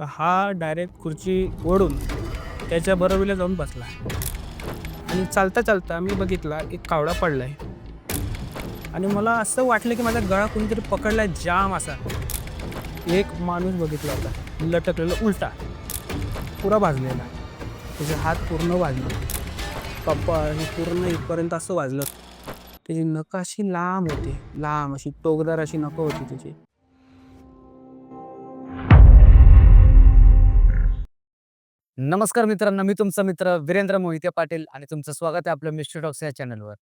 तर हा डायरेक्ट खुर्ची ओढून त्याच्या बरोबरीला जाऊन बसला आणि चालता चालता मी बघितला एक कावळा पडलाय आणि मला असं वाटलं की माझा गळा कोणीतरी पकडलाय जाम असा. एक माणूस बघितला होता लटकलेला उलटा, पुरा भाजलेला. त्याचे हात पूर्ण भाजले, कपाळ आणि पूर्ण इथपर्यंत असं वाजलं. त्याची नखं अशी लांब होती, लांब अशी टोकदार अशी नखं होती त्याची. नमस्कार मित्रांनो, मी तुमचा मित्र वीरेंद्र मोहिते पाटील आणि तुमचं स्वागत आहे आपल्या मिस्टर टॉक्स या चॅनलवर.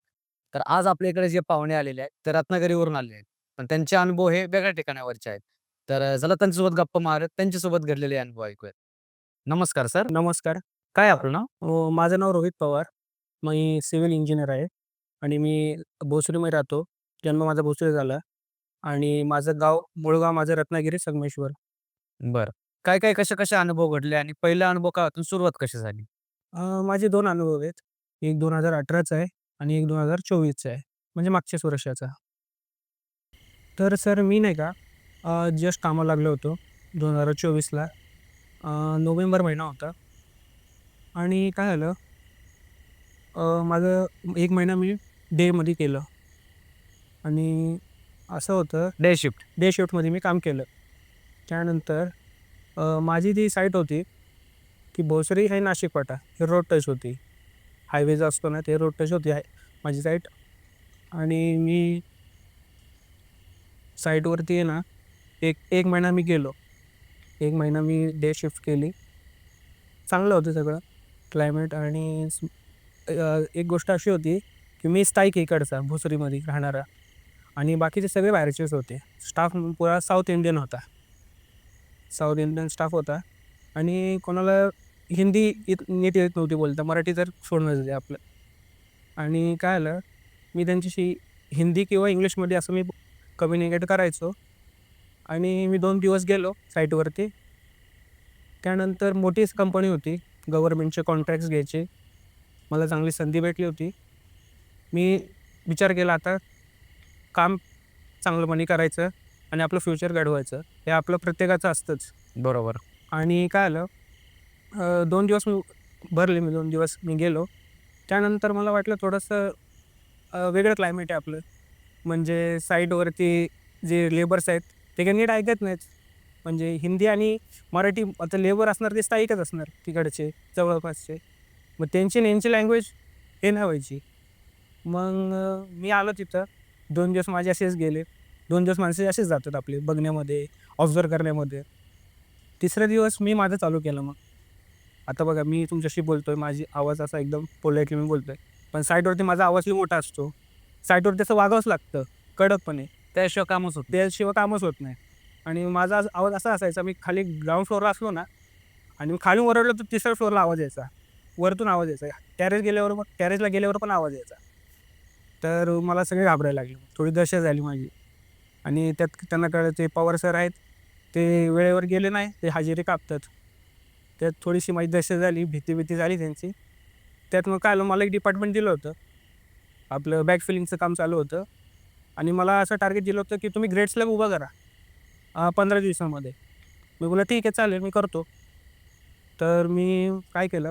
तर आज आपल्या इकडे जे पाहुणे आलेले आहेत, ते रत्नागिरीवरून आलेले आहेत. पण त्यांचे अनुभव हे वेगळ्या ठिकाणावरचे आहेत. तर चला त्यांच्यासोबत गप्पा मारत त्यांच्यासोबत घडलेले अनुभव ऐकूयात. नमस्कार सर. नमस्कार. काय आपलं नाव? माझं नाव रोहित पवार. मी सिव्हिल इंजिनियर आहे आणि मी भोसरीमध्ये राहतो. जन्म माझा भोसरी झाला आणि माझं गाव, मूळ गाव माझं रत्नागिरी संगमेश्वर. बरं. काय कसे अनुभव घडले आणि पहिला अनुभव काळातून सुरुवात कशी झाली? माझे 2 अनुभव आहेत. एक 2018चा आहे आणि एक 2024चा आहे, म्हणजे मागच्याच वर्षाचा. तर सर मी नाही का जस्ट कामाला लागलो होतो 2024ला. नोव्हेंबर महिना होता आणि काय झालं, माझं 1 महिना मी डेमध्ये केलं आणि असं होतं, डे शिफ्ट. डे शिफ्टमध्ये मी काम केलं. त्यानंतर माझी ती साईट होती, की भोसरी आणि नाशिक फाटा हे रोड टच होती. हायवे जो असतो ना, ते रोड टच होती आहे माझी साईट. आणि मी साईटवरती आहे ना, एक एक महिना मी गेलो. 1 महिना मी डे शिफ्ट केली. चांगलं होतं सगळं क्लायमेट आणि एक गोष्ट अशी होती, की मी स्थायिक इकडचा भोसरीमध्ये राहणारा आणि बाकीचे सगळे बाहेरचेच होते. स्टाफ पुरा साऊथ इंडियन होता. साऊथ इंडियन स्टाफ होता आणि कोणाला हिंदी नीट येत नव्हती बोलता. मराठी तर सोडूनच द्या आपलं. आणि काय झालं, मी त्यांच्याशी हिंदी किंवा इंग्लिशमध्ये असं मी कम्युनिकेट करायचो आणि मी 2 दिवस गेलो साईटवरती. त्यानंतर मोठीच कंपनी होती, गव्हर्नमेंटचे कॉन्ट्रॅक्ट्स घ्यायचे. मला चांगली संधी भेटली होती. मी विचार केला आता काम चांगलंपणे करायचं आणि आपलं फ्युचर घडवायचं. हे आपलं प्रत्येकाचं असतंच. बरोबर. आणि काय झालं, 2 दिवस मी भरले, मी 2 दिवस मी गेलो. त्यानंतर मला वाटलं थोडंसं वेगळं क्लायमेट आहे आपलं. म्हणजे साईटवरती जे लेबर्स आहेत, ते काही नीट ऐकत नाहीत. म्हणजे हिंदी आणि मराठी आता लेबर असणार ते स्थायिकच असणार तिकडचे, जवळपासचे. मग त्यांची आणि यांची लँग्वेज हे नाही व्हायची. मग मी आलो तिथं. 2 दिवस माझे असेच गेले. 2 दिवस माणसे असेच जातात आपले बघण्यामध्ये, ऑब्झर्व्ह करण्यामध्ये. तिसरा दिवस मी माझं चालू केलं मग. आता बघा मी तुमच्याशी बोलतोय, माझी आवाज असा एकदम पोलाइटली मी बोलतोय. पण साईटवरती माझा आवाज लई मोठा असतो. साईटवरती असं वागावंच लागतं कडकपणे. त्याशिवाय कामच होत नाही. त्याशिवाय कामच होत नाही. आणि माझा आवाज असा असायचा, मी खाली ग्राउंड फ्लोअरला असलो ना आणि मी खालून ओरडलो तर तिसऱ्या फ्लोअरला आवाज यायचा. वरतून आवाज यायचा. टेरेसला गेल्यावर पण आवाज यायचा. तर मला सगळे घाबरायला लागले. थोडी दहशत झाली माझी. आणि त्यात त्यांना कळलं ते पवार सर आहेत, ते वेळेवर गेले नाही, ते हजेरी कापतात. त्यात थोडीशी माझी दहशत झाली, भीती झाली त्यांची. त्यात मग काय झालं, मला एक डिपार्टमेंट दिलं होतं. आपलं बॅग फिलिंगचं काम चालू होतं आणि मला असं टार्गेट दिलं होतं, की तुम्ही ग्रेट स्लॅब उभा करा 15 दिवसामध्ये. मी बोललो, "ठीक आहे, चालेल, मी करतो." तर मी काय केलं,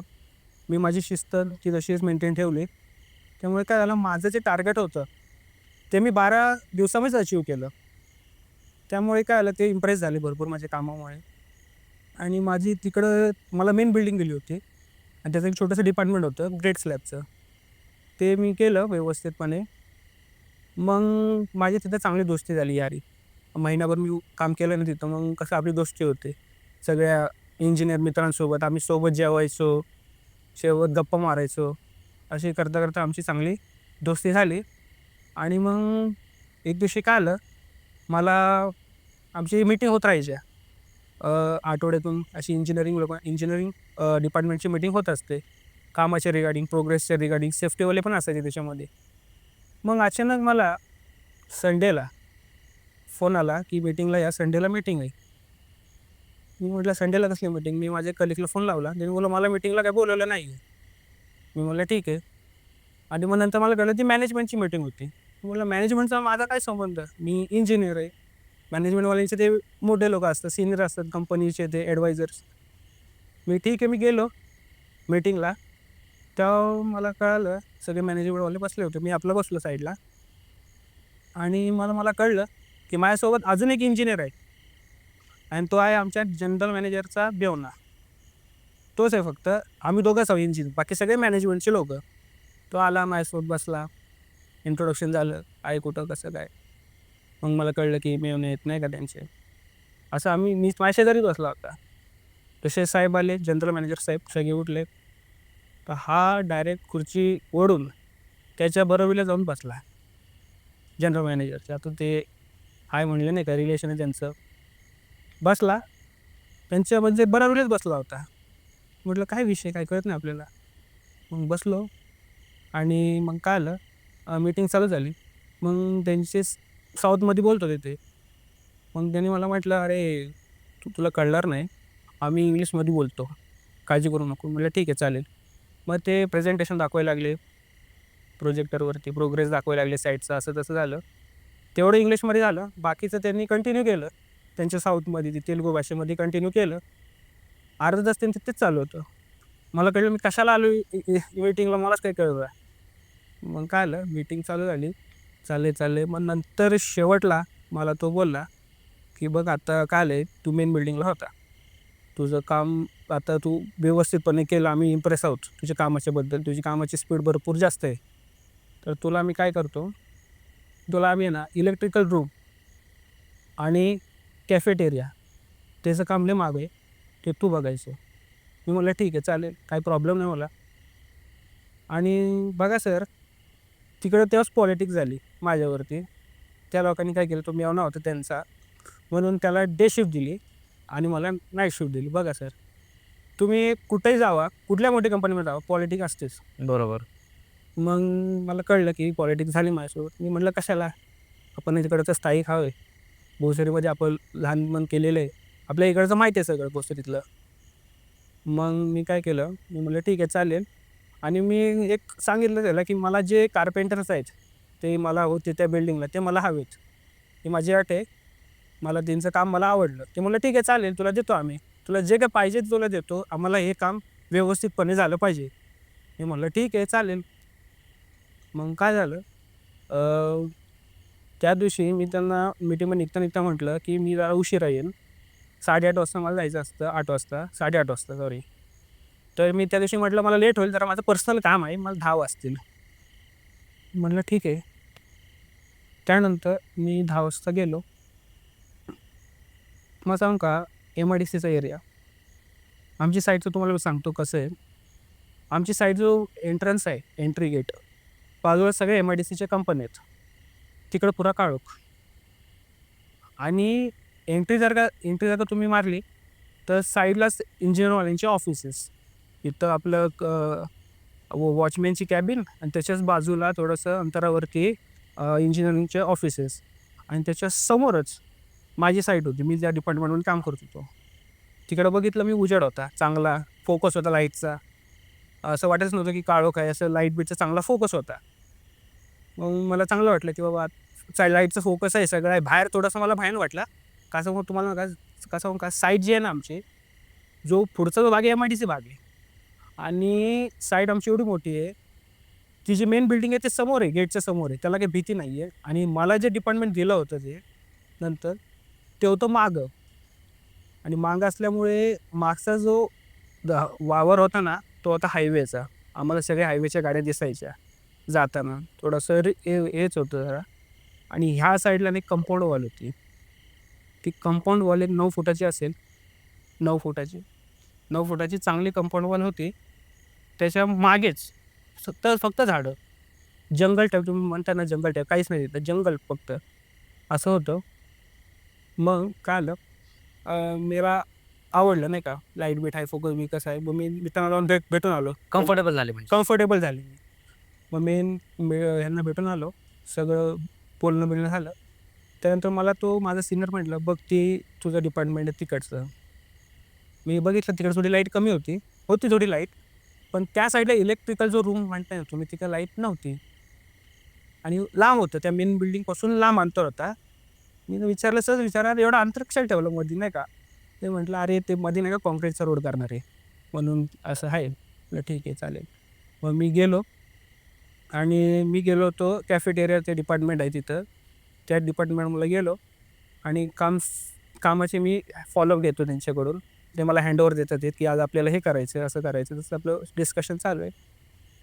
मी माझी शिस्त ती तशीच मेंटेन ठेवली. त्यामुळे काय झालं, माझं जे टार्गेट होतं, ते मी 12 दिवसामध्येच अचीव्ह केलं. त्यामुळे काय झालं, ते इम्प्रेस झाले भरपूर माझ्या कामामुळे. आणि माझी तिकडं मला मेन बिल्डिंग दिली होती आणि त्याचं एक छोटंसं डिपार्टमेंट होतं ग्रेट स्लॅबचं. ते मी केलं व्यवस्थितपणे. मग माझी तिथं चांगली दोस्ती झाली यारी. महिनाभर मी काम केलं ना तिथं, मग कसं आपली दोस्ती होते. सगळ्या इंजिनिअर मित्रांसोबत आम्ही सोबत जेवायचो, सोबत गप्पा मारायचो. अशी करता आमची चांगली दोस्ती झाली. आणि मग एक दिवशी काय आलं, मला आमची मीटिंग होत राहायच्या. आठवड्यातून अशी इंजिनिअरिंग डिपार्टमेंटची मीटिंग होत असते. कामाच्या रिगार्डिंग, प्रोग्रेसच्या रिगार्डिंग, सेफ्टीवाले पण असायचे त्याच्यामध्ये. मग अचानक मला संडेला फोन आला, की मीटिंगला या, संडेला मीटिंग आहे. मी म्हटलं, "संडेला कसली मीटिंग?" मी माझ्या कलीगला फोन लावला. त्याने बोलला, "मला मीटिंगला काही बोलवलं नाही आहे." मी म्हटलं, "ठीक आहे." आणि मग नंतर मला कळलं ती मॅनेजमेंटची मीटिंग होती. मी म्हटलं, "मॅनेजमेंटचा माझा काय संबंध? मी इंजिनिअर आहे." मॅनेजमेंटवाल्यांचे ते मोठे लोक असतात, सिनियर असतात कंपनीचे ते ॲडवायझर्स. ठीक आहे, मी गेलो मीटिंगला. तेव्हा मला कळालं सगळे मॅनेजमेंटवाले बसले होते. मी आपलं बसलो साईडला आणि मला कळलं की माझ्यासोबत अजून एक इंजिनियर आहे आणि तो आहे आमच्या जनरल मॅनेजरचा बेवना. तोच आहे फक्त. आम्ही दोघंच आहोत इंजिनियर, बाकी सगळे मॅनेजमेंटचे लोकं. तो आला माझ्यासोबत बसला, इंट्रोडक्शन झालं, आहे कुठं कसं काय. मग मला कळलं की मेवणे येत नाही का त्यांचे. असं मी माझ्या शेजारीच बसला होता. तसे साहेब आले, जनरल मॅनेजर साहेब सगळे उठले. तर हा डायरेक्ट खुर्ची ओढून त्याच्या बरोबरीला जाऊन बसला जनरल मॅनेजरच्या. आता ते हाय म्हणले नाही का, रिलेशन आहे त्यांचं. बसला, त्यांच्या म्हणजे बरोबरीच बसला होता. म्हटलं काय विषय, काय कळत नाही आपल्याला. मग बसलो आणि मग काय आलं, मीटिंग चालू झाली. मग त्यांचे साऊथमध्ये बोलत होते ते. मग त्यांनी मला म्हटलं, अरे तुला कळणार नाही, आम्ही इंग्लिशमध्ये बोलतो, काळजी करू नको. म्हटलं ठीक आहे चालेल. मग ते प्रेझेंटेशन दाखवायला लागले प्रोजेक्टरवरती, प्रोग्रेस दाखवायला लागले साईटचं, असं तसं झालं. तेवढं इंग्लिशमध्ये झालं. बाकीचं त्यांनी कंटिन्यू केलं त्यांच्या साऊथमध्ये, ते तेलुगू भाषेमध्ये कंटिन्यू केलं. अर्धा तास त्यांचं तेच चालू होतं. मला कळलं मी कशाला आलो मीटिंगला, मलाच काही कळलं. मग काय आलं, मीटिंग चालू झाली, चालले. मग नंतर शेवटला मला तो बोलला की बघ आता काय आलं, तू मेन बिल्डिंगला होता, तुझं काम आता तू व्यवस्थितपणे केलं, आम्ही इम्प्रेस आहोत तुझ्या कामाच्याबद्दल, तुझी कामाची स्पीड भरपूर जास्त आहे. तर तुला मी काय करतो, तुला आम्ही आहे ना इलेक्ट्रिकल रूम आणि कॅफेटेरिया त्याचं काम लय मागं आहे, ते तू बघायचं. मी म्हटलं ठीक आहे चालेल, काही प्रॉब्लेम नाही मला. आणि बघा सर, तिकडं तेव्हाच पॉलिटिक्स झाली माझ्यावरती. त्या लोकांनी काय केलं, तो मेवना होता त्यांचा, म्हणून त्याला डे शिफ्ट दिली आणि मला नाईट शिफ्ट दिली. बघा सर, तुम्ही कुठेही जावा, कुठल्या मोठ्या कंपनीमध्ये जावा, पॉलिटिक्स असतेच. बरोबर. मग मला कळलं की पॉलिटिक्स झाली माझ्यासोबत. मी म्हटलं कशाला, आपण तिकडचं स्थायिक हवं आहे, भोसरीमध्ये आपण लहानपण केलेलं आहे, आपल्या इकडचं माहिती आहे सगळं भोसरीतलं. मग मी काय केलं, मी म्हटलं ठीक आहे चालेल. आणि मी एक सांगितलं त्याला की मला जे कार्पेंटर्स आहेत ते मला होते त्या बिल्डिंगला, ते मला हवेत, ही माझी अट आहे, मला त्यांचं काम मला आवडलं. ते म्हणलं ठीक आहे चालेल, तुला देतो आम्ही, तुला जे काय पाहिजे ते तुला देतो, आम्हाला हे काम व्यवस्थितपणे झालं पाहिजे. मी म्हटलं ठीक आहे चालेल. मग काय झालं, त्या दिवशी मी त्यांना मीटिंगमध्ये निघता म्हटलं की मी जरा उशिरा येईन, 8:30 वाजता मला जायचं असतं, 8 वाजता, 8:30 वाजता सॉरी. तर मी त्या दिवशी म्हटलं मला लेट होईल, जरा माझं पर्सनल काम आहे, मला 10 वाजतील. म्हटलं ठीक आहे. त्यानंतर मी 10 वाजता गेलो. मग सांगू का, MIDCचा एरिया, आमची साईडचं तुम्हाला सांगतो कसं आहे. आमची साईड जो एंट्रन्स आहे, एंट्री गेट, बाजूला सगळे MIDCच्या कंपनी आहेत, तिकडं पुरा काळोख. आणि एंट्री जर का तुम्ही मारली तर साईडलाच इंजिनिअरवाल्यांचे ऑफिसेस, इथं आपलं वॉचमॅनची कॅबिन आणि त्याच्याच बाजूला थोडंसं अंतरावरती इंजिनिअरिंगचे ऑफिसेस, आणि त्याच्या समोरच माझी साईट होती, मी ज्या डिपार्टमेंटमध्ये काम करत होतो. तिकडं बघितलं मी, उजेड होता, चांगला फोकस होता लाईटचा, असं वाटतच नव्हतं की काळोख आहे, असं लाईट बीटचा चांगला फोकस होता. मग मला चांगलं वाटलं की बाबा लाईटचा फोकस आहे, सगळं आहे. बाहेर थोडंसं मला भयान वाटला, कसं मग तुम्हाला कसं का साईट जी आहे ना आमची, जो पुढचा जो भाग आहे MIDC भाग आहे, आणि साईट आमची एवढी मोठी आहे, ती जी मेन बिल्डिंग आहे ते समोर आहे, गेटच्या समोर आहे, त्याला काही भीती नाही आहे. आणि मला जे डिपार्टमेंट दिलं होतं ते नंतर, ते होतं मागं, आणि मागं असल्यामुळे मागचा जो वावर होता ना, तो होता हायवेचा. आम्हाला सगळ्या हायवेच्या गाड्या दिसायच्या जाताना, थोडंसं हेच होतं जरा. आणि ह्या साईडला एक कंपाऊंड वॉल होती, ती कंपाऊंड वॉल एक 9 फुटाची असेल, 9 फुटाची 9 फुटाची चांगली कंपाऊंड वॉल होती. त्याच्या मागेच फक्त झाडं, जंगल टाईप, तुम्ही म्हणता ना जंगल टाईप, काहीच नाही तिथं, जंगल फक्त असं होतं. मग काय आलं, मला आवडलं नाही का, लाईट बीट आहे, फोकस मी कसं आहे. मग मी मित्रांना जाऊन भेटून आलो, कम्फर्टेबल झाले म्हणजे. कम्फर्टेबल झाले मी. मग ह्यांना भेटून आलो, सगळं बोलणं बिलणं झालं. त्यानंतर मला तो माझा सिनियर म्हटलं, बघ ती तुझं डिपार्टमेंट आहे तिकडचं. मी बघितलं तिकडे थोडी लाईट कमी होती थोडी लाईट, पण त्या साईडला इलेक्ट्रिकल जो रूम म्हणताय ना तुम्ही, तिकडे लाईट नव्हती आणि लांब होतं, त्या मेन बिल्डिंगपासून लांब अंतर होता. मी विचारलं, सहज विचारणार एवढं अंतर कशाला ठेवलं मध्ये नाही का? ते म्हटलं, "अरे ते मध्ये नाही का काँक्रीटचा रोड करणार आहे, म्हणून असं आहे." म्हटलं, "ठीक आहे, चालेल." मग मी गेलो होतो कॅफेटेरियाचे डिपार्टमेंट आहे तिथं. त्या डिपार्टमेंटमध्ये गेलो आणि कामाचे मी फॉलोअप घेतो त्यांच्याकडून. ते मला हँडओव्हर देतात आहेत, की आज आपल्याला हे करायचं आहे, असं करायचं आहे. तसं आपलं डिस्कशन चालू आहे.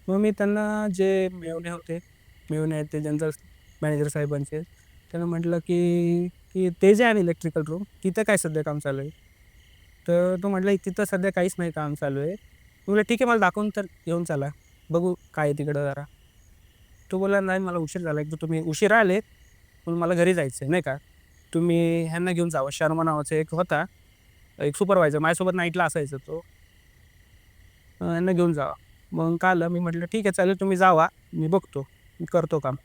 मग मी त्यांना जे मेव्हणे आहेत ते जनरल मॅनेजर साहेबांचे, त्यांना म्हटलं, की "ते जे आहे ना इलेक्ट्रिकल रूम, तिथं काय सध्या काम चालू आहे?" तर तो म्हटला, "तिथं सध्या काहीच नाही काम चालू आहे." म्हटलं, "ठीक आहे, मला दाखवून तर घेऊन चला. बघू काय आहे तिकडं जरा." तो बोलला, "नाही, मला उशीर झाला. एकतर तुम्ही उशिरा आले, पण मला घरी जायचं आहे नाही का. तुम्ही ह्यांना घेऊन जावा." शर्मा नावाचा एक होता, एक सुपरवायझर माझ्यासोबत नाईटला असायचा तो. "यांना घेऊन जावा." मग काय आलं, मी म्हटलं, "ठीक आहे, चालेल, तुम्ही जावा. मी बघतो. मी करतो काम."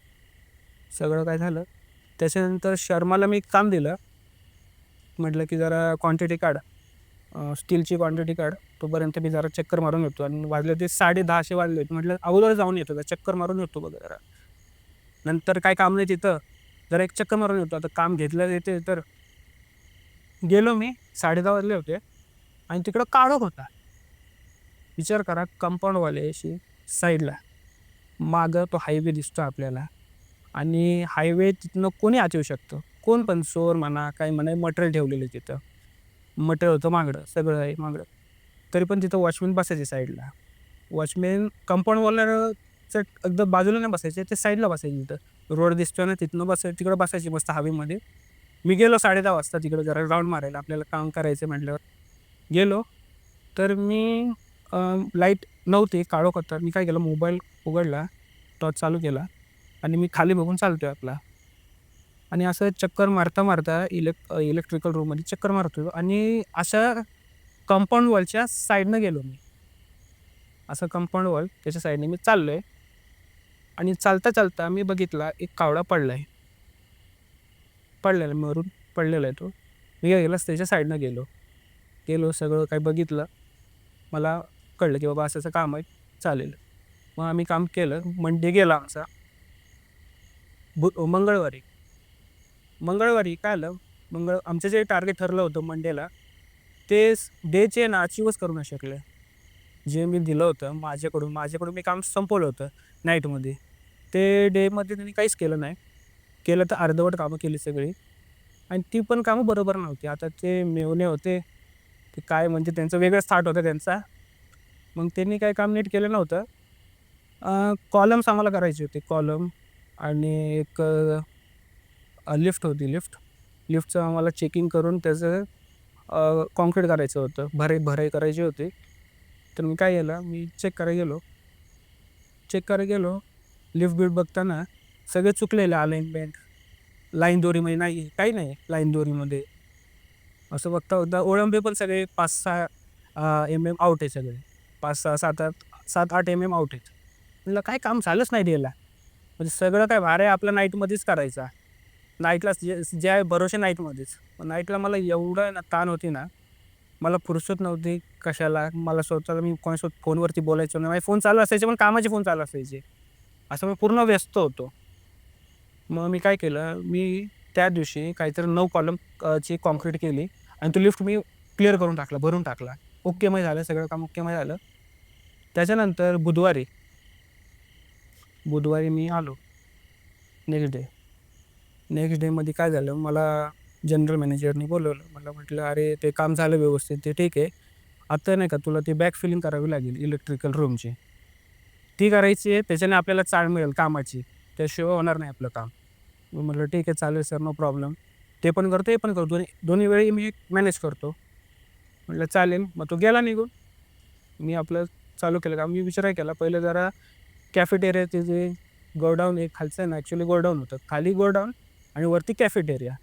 सगळं काय झालं. त्याच्यानंतर शर्माला मी काम दिलं. म्हटलं, की "जरा क्वांटिटी काढ. स्टीलची क्वांटिटी काढ. तोपर्यंत मी जरा चक्कर मारून येतो." आणि वाजले ते 10:30 वाजले. म्हटलं, "अगोदर जाऊन येतो, चक्कर मारून येतो बघ जरा. नंतर काय काम नाही तिथं. जरा एक चक्कर मारून येतो." आता काम घेतलं येते तर गेलो मी. 10:30 वाजले होते आणि तिकडं काळोख होता. विचार करा, कंपाऊंडवाल्याशी साईडला. मागं तो हायवे दिसतो आपल्याला आणि हायवे तिथनं कोणी आत येऊ शकतं. कोण पण चोर म्हणा, काय म्हणा, मटेरियल ठेवलेलं आहे तिथं. मटेरियल होतं महागडं, सगळं आहे महागडं. तरी पण तिथं वॉचमन बसायचे साईडला. वॉचमन कंपाऊंड वॉलचं एकदम बाजूला नाही बसायचे, ते साईडला बसायचे तिथं. रोड दिसतोय ना तिथनं तिकडं बसायचे मस्त हवेमध्ये. मी गेलो 10:30 वाजता तिकडं जरा राउंड मारायला. आपल्याला काम करायचं म्हटल्यावर. गेलो तर मी लाईट नव्हती, काळोख होता. मी काय केलं, मोबाईल उघडला, टॉर्च चालू केला आणि मी खाली बघून चालतोय आपला आणि असं चक्कर मारता इलेक्ट्रिकल रूममध्ये चक्कर मारतोय आणि अशा कंपाऊंड वॉलच्या साईडनं गेलो मी. असं कंपाऊंड वॉल त्याच्या साईडने मी चाललोय आणि चालता मी बघितला एक कावळा पडलेला मरून पडलेला आहे तो. मी काय केलं, त्याच्या साईडनं गेलो सगळं काही बघितलं. मला कळलं की बाबा असं काम आहे, चालेल. मग आम्ही काम केलं. मंडे गेला आमचा. मंगळवारी मंगळवारी काय आलं, आमचं जे टार्गेट ठरलं होतं मंडेला, ते डेचे ना अचीवच करू नाही शकले. जे मी दिलं होतं माझ्याकडून मी काम संपवलं होतं नाईटमध्ये. ते डेमध्ये त्यांनी काहीच केलं नाही. केलं तर अर्धवट कामं केली सगळी आणि ती पण कामं बरोबर नव्हती. आता ते मेव्हणे होते, ते काय म्हणजे त्यांचं वेगळाच थाट होता त्यांचा. मग त्यांनी काही काम नीट केलं नव्हतं. कॉलम्स आम्हाला करायचे होते, कॉलम आणि एक लिफ्ट होती. लिफ्टचं आम्हाला चेकिंग करून त्याचं काँक्रीट करायचं होतं. भराई करायची होती. तर मी काय केलं, मी चेक करायला गेलो. लिफ्ट बिफ्ट बघताना सगळे चुकलेले अलाइनमेंट, लाईन दोरीमध्ये नाही आहे, काही नाही लाईन दोरीमध्ये. असं बघता ओळंबे पण सगळे 5-6 एम-एम आउट आहे सगळे. 5-6, 7-8, 7-8 एम-एम आउट आहेत. म्हणलं काय काम झालंच नाही द्यायला. म्हणजे सगळं काय भार आहे आपला नाईटमध्येच करायचा. नाईटला जे आहे भरोसे नाईटमध्येच. नाईटला मला एवढं ना ताण होती ना, मला फुरसत नव्हती कशाला. मला स्वतःला मी कोणासोबत फोनवरती बोलायचो नाही. माझे फोन चालू असायचे, पण कामाचे फोन चालू असायचे. असं मी पूर्ण व्यस्त होतो. मग मी काय केलं, मी त्या दिवशी काहीतरी 9 कॉलम ची काँक्रीट केली आणि तो लिफ्ट मी क्लिअर करून टाकला, भरून टाकला. ओकेमय झालं, सगळं काम ओकेमय झालं. त्याच्यानंतर बुधवारी मी आलो नेक्स्ट डे. नेक्स्ट डेमध्ये काय झालं, मला जनरल मॅनेजरनी बोलवलं. मला म्हटलं, "अरे ते काम झालं व्यवस्थित, ते ठीक आहे. आता नाही का तुला ती बॅक फिलिंग करावी लागेल इलेक्ट्रिकल रूमची. ती करायची आहे, त्याच्याने आपल्याला चाळ मिळेल कामाची. त्याशिवाय होणार नाही आपलं काम." मी म्हटलं, "ठीक आहे, चालेल सर, नो प्रॉब्लेम. ते पण करतो, हे पण करतो. दोन्ही दोन्ही वेळी मी मॅनेज करतो." म्हटलं, "चालेल." मग तो गेला निघून. मी आपलं चालू केलं काम. मी विचार केला, पहिलं जरा कॅफेटेरियाचे जे गोडाऊन आहे खालचं आहे ना, ॲक्च्युअली गोडाऊन होतं. खाली गोडाऊन आणि वरती कॅफेटेरिया.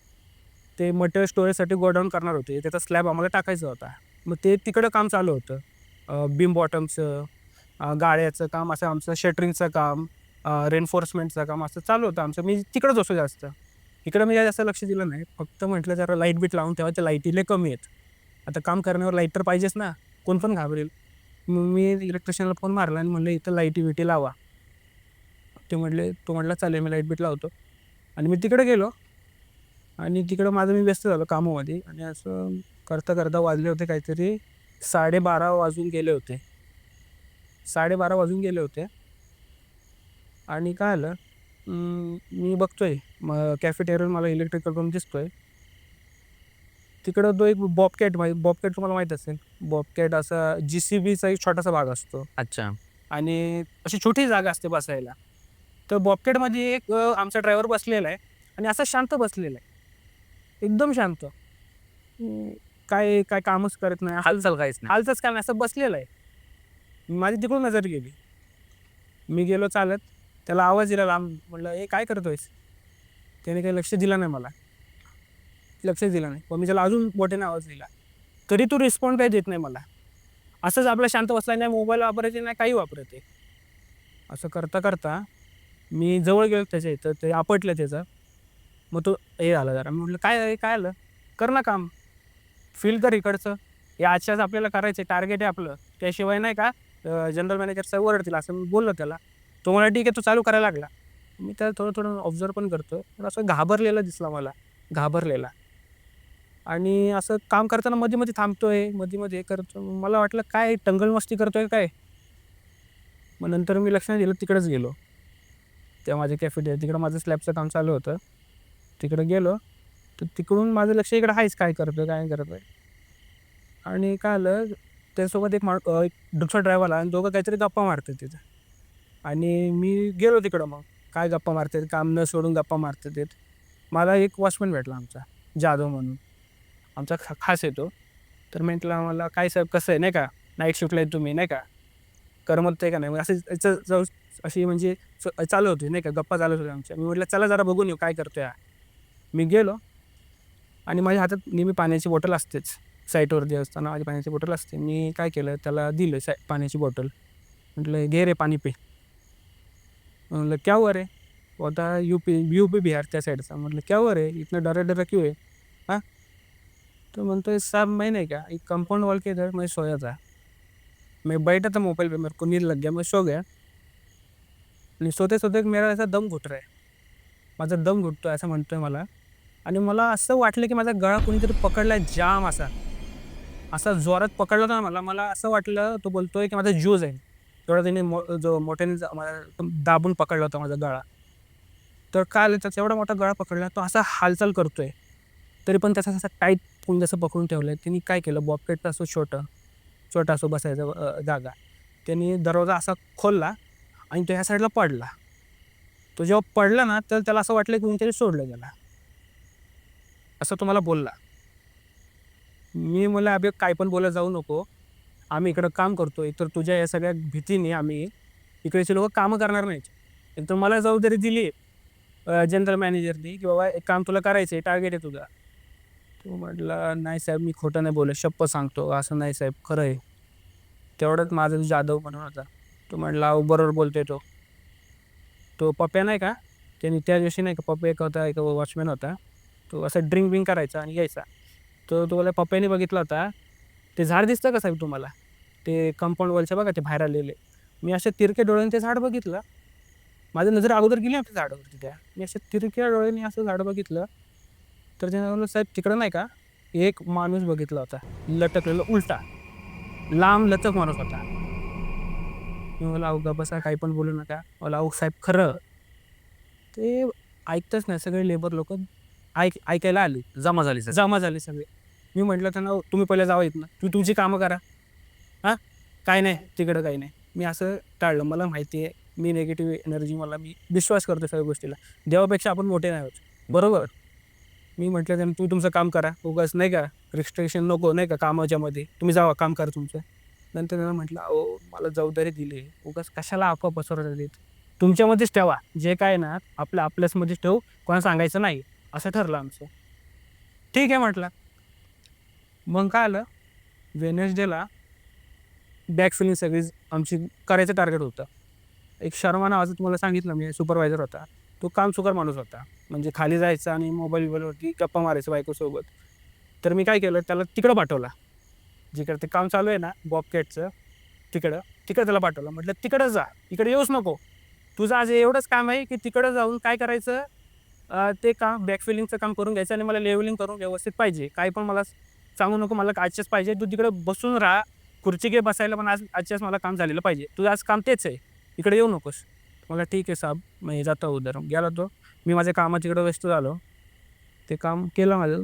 ते मटेरियल स्टोरेजसाठी गोडाऊन करणार होते. त्याचा स्लॅब आम्हाला टाकायचा होता. मग ते तिकडं काम चालू होतं. बीम बॉटमचं, गाळ्याचं काम, असं आमचं शटरिंगचं काम, रेन्फोर्समेंटचं काम असं चालू होतं आमचं. मी तिकडंच होतो जास्त. इकडं मी जास्त लक्ष दिलं नाही. फक्त म्हटलं जरा लाईट बीट लावून ठेवा, त्या लाईटी लय कमी आहेत. आता काम करण्यावर लाईट तर पाहिजेच ना, कोण पण घाबरेल. मग मी इलेक्ट्रिशियनला फोन मारला आणि म्हणलं, "इथं लाईटी-बिटी लावा." तो म्हटला, "चालेल, मी लाईट बीट लावतो." आणि मी तिकडे गेलो. आणि तिकडं माझं मी व्यस्त झालो कामामध्ये आणि असं करता करता वाजले होते काहीतरी 12:30 वाजून गेले होते. 12:30 वाजून गेले होते आणि काय आलं मी बघतोय मग कॅफेटेरियावर मला इलेक्ट्रिकल रूम दिसतोय. तिकडं तो एक बॉबकॅट तुम्हाला माहीत असेल. बॉबकॅट असा जी-सी-बीचा एक छोटासा भाग असतो अच्छा. आणि अशी छोटी जागा असते बसायला. तर बॉबकॅटमध्ये एक आमचा ड्रायव्हर बसलेला आहे आणि असा शांत बसलेला आहे. एकदम शांत. काय काय कामच करत नाही. हालचाल काहीच नाही. हालचालच काय नाही, असं बसलेला आहे. माझी तिकडून नजर गेली. मी गेलो चालत. त्याला आवाज दिला लांब. म्हटलं, "ए काय करतोयस?" त्याने काही लक्ष दिलं नाही मला. लक्षच दिलं नाही. पण मी त्याला अजून मोठ्याने आवाज दिला. तरी तो रिस्पॉन्ड काही देत नाही मला. असंच आपला शांत बसला, नाही मोबाईल वापरायचे नाही काही वापरत आहे. असं करता करता मी जवळ गेलो त्याच्या इथं. ते आपटलं त्याचं. मग तो हे झाला जरा. मी म्हटलं, "काय आहे? काय आलं? कर ना काम. फील कर इकडचं. हे आजच्याच आपल्याला करायचं आहे. टार्गेट आहे आपलं. त्याशिवाय नाही का जनरल मॅनेजर साहेब ओरडतील." असं मी बोललो त्याला. तो म्हणाला, "ठीक आहे." तो चालू करायला लागला. मी त्याला थोडं ऑब्झर्व्ह पण करतो. पण असं घाबरलेला दिसला मला. घाबरलेला. आणि असं काम करताना मध्ये-मध्ये थांबतोय, मध्ये-मध्ये हे करतो. मला वाटलं काय टंगल-मस्ती करतोय काय? मग नंतर मी लक्ष नाही दिलं, तिकडेच गेलो. त्या माझ्या कॅफेटेरिया तिकडं माझं स्लॅबचं काम चालू होतं. तिकडं गेलो, तर तिकडून माझं लक्ष इकडं आहेच काय करतोय, काय करतोय. आणि काय झालं, त्याच्यासोबत एक दुसरा ड्रायव्हर आला आणि दोघं काहीतरी गप्पा मारतात तिथं. आणि मी गेलो तिकडं मग. काय गप्पा मारतात, काम न सोडून गप्पा मारतात. मला एक वॉचमन भेटला आमचा, जाधव म्हणून. आमचा खास आहे तो. तर म्हटला मला, "काय साहेब कसं आहे नाही का, नाईट शिफ्टला आहे तुम्ही नाही का, करमत आहे का नाही?" मग असं याचं जाऊ अशी म्हणजे चालू होती नाही का, गप्पा चालू होत्या आमच्या. मी म्हटलं, "चला जरा बघून येऊ काय करतोय हा." मी गेलो आणि माझ्या हातात नेहमी पाण्याची बॉटल असतेच. साईटवरती असताना माझी पाण्याची बॉटल असते. मी काय केलं, त्याला दिलं पाण्याची बॉटल. म्हटलं, "घे रे पाणी पी." म्हणलं, "क्या हुआ रे?" वो होता यूपी बिहार त्या साईडचा. म्हटलं, "क्या हुआ रे? इतना डरा-डरा क्यों है?" हां? तो म्हणतोय, "साहब मैं नहीं क्या, एक कंपाउंड वॉल के इधर मैं सोया था. मैं बैठा था मोबाइल पे, मेरे को नींद लग गया, मैं सो गया आणि सोते-सोते मेरा ऐसा दम घुट रहा है." माझा दम घुटतोय असं म्हणतोय मला आणि मला असं वाटलं, की माझा गळा कोणीतरी पकडलाय जाम असा. असा जोरात पकडला होता ना मला. मला असं वाटलं तो बोलतोय, की माझा जीव जाईल. तेवढा त्याने जो मोठ्याने दाबून पकडला होता माझा गळा. तर काय झालं, त्याचा एवढा मोठा गळा पकडला, तो असा हालचाल करतोय. तरी पण त्याचा असा टाईट जसं पकडून ठेवलंय. त्यांनी काय केलं, बॉबकॅटचं असं छोटा असं बसायचा जागा. त्यांनी दरवाजा असा खोलला आणि तो ह्या साईडला पडला. तो जेव्हा पडला ना, तर त्याला असं वाटलं, की कोणीतरी सोडलं त्याला. असं तो मला बोलला. मी म्हणलं, "अबे काय पण बोलत जाऊ नको. आम्ही इकडं काम करतोय. तर तुझ्या या सगळ्या भीतीने आम्ही इकडचे लोकं कामं करणार नाहीत. एकतर मला जबाबदारी दिली जनरल मॅनेजरनी, की बाबा एक काम तुला करायचं आहे, टार्गेट आहे तुझा." तो म्हटला, "नाही साहेब, मी खोटं नाही बोलत. शप्पथ सांगतो. असं नाही साहेब, खरं आहे." तेवढ्यात माझा जाधव म्हणून होता. तो म्हटला, "अहो, बरोबर बोलतोय तो." तो पप्या नाही का, त्याने त्या दिवशी नाही का, पप्या एक होता, एक वॉचमॅन होता. तो असा ड्रिंक करायचा आणि यायचा. तर तो पप्याने बघितला होता. ते झाड दिसतं का साहेब तुम्हाला? ते कंपाऊंड वॉलच्या बघा ते बाहेर आलेले. मी अशा तिरक्या डोळ्याने ते झाड बघितलं. माझी नजर अगोदर गेली होती झाडावरती त्या. मी अशा तिरक्या डोळ्यांनी असं झाड बघितलं. तर त्याने म्हणलं, "साहेब तिकडं नाही का, एक माणूस बघितला होता. लटकलेला उलटा. लांब लचक माणूस होता." मी म्हणलं, "अहो गप्प बसा, काही पण बोलू नका." मला, "अहो साहेब खरं." ते ऐकतच नाही. सगळे लेबर लोकं ऐकायला आली. जमा झाली सर. जमा झाले सगळे. मी म्हटलं त्यांना, "तुम्ही पहिले जावा इथनं. तुम्ही तुमची कामं करा. हां, काही नाही, तिकडं काही नाही." मी असं टाळलं. मला माहिती आहे, मी निगेटिव्ह एनर्जी मी विश्वास करतो सगळ्या गोष्टीला. देवापेक्षा आपण मोठे नाही आहोत. बरोबर? मी म्हटलं त्यांना, "तुम्ही तुमचं काम करा. उगाच नाही का रिस्ट्रिक्शन नको नाही का कामाच्यामध्ये. तुम्ही जावा, काम करा तुमचं." नंतर त्यांना म्हटलं, "अहो, मला जबाबदारी दिली आहे. उगाच कशाला अफवा पसरवतात. तुमच्यामध्येच ठेवा. जे काय ना आपल्याचमध्येच ठेवू. कोणाला सांगायचं नाही." असं ठरलं आमचं. ठीक आहे म्हटलं. मग काय आलं, वेडनेसडेला बॅक फिलिंग सगळी आमची करायचं टार्गेट होतं. एक शर्मा नावाचा तुम्हाला सांगितलं मी सुपरवायझर होता. तो कामचुकार माणूस होता. म्हणजे खाली जायचा आणि मोबाईलवरती गप्पा मारायचा बायकोसोबत. तर मी काय केलं, त्याला तिकडं पाठवला. जिकडं ते काम चालू आहे ना बॉबकॅटचं, तिकडं त्याला पाठवलं. म्हटलं, "तिकडं जा. इकडे येऊच नको. तुझं आज एवढंच काम आहे, की तिकडं जाऊन काय करायचं, ते काम बॅकफिलिंगचं काम करून घ्यायचं आणि मला लेव्हलिंग करून व्यवस्थित पाहिजे. काही पण मला सांगू नको, मला आजच्याच पाहिजे. तू तिकडे बसून राहा, खुर्ची घे बसायला, पण आजच्याच मला काम झालेलं पाहिजे. तुझं आज काम तेच आहे, इकडे येऊ नकोस. मला ठीक आहे साहेब, मी जातो उधर. गेला तो. मी माझ्या कामात तिकडे व्यस्त झालो. ते काम केलं माझं,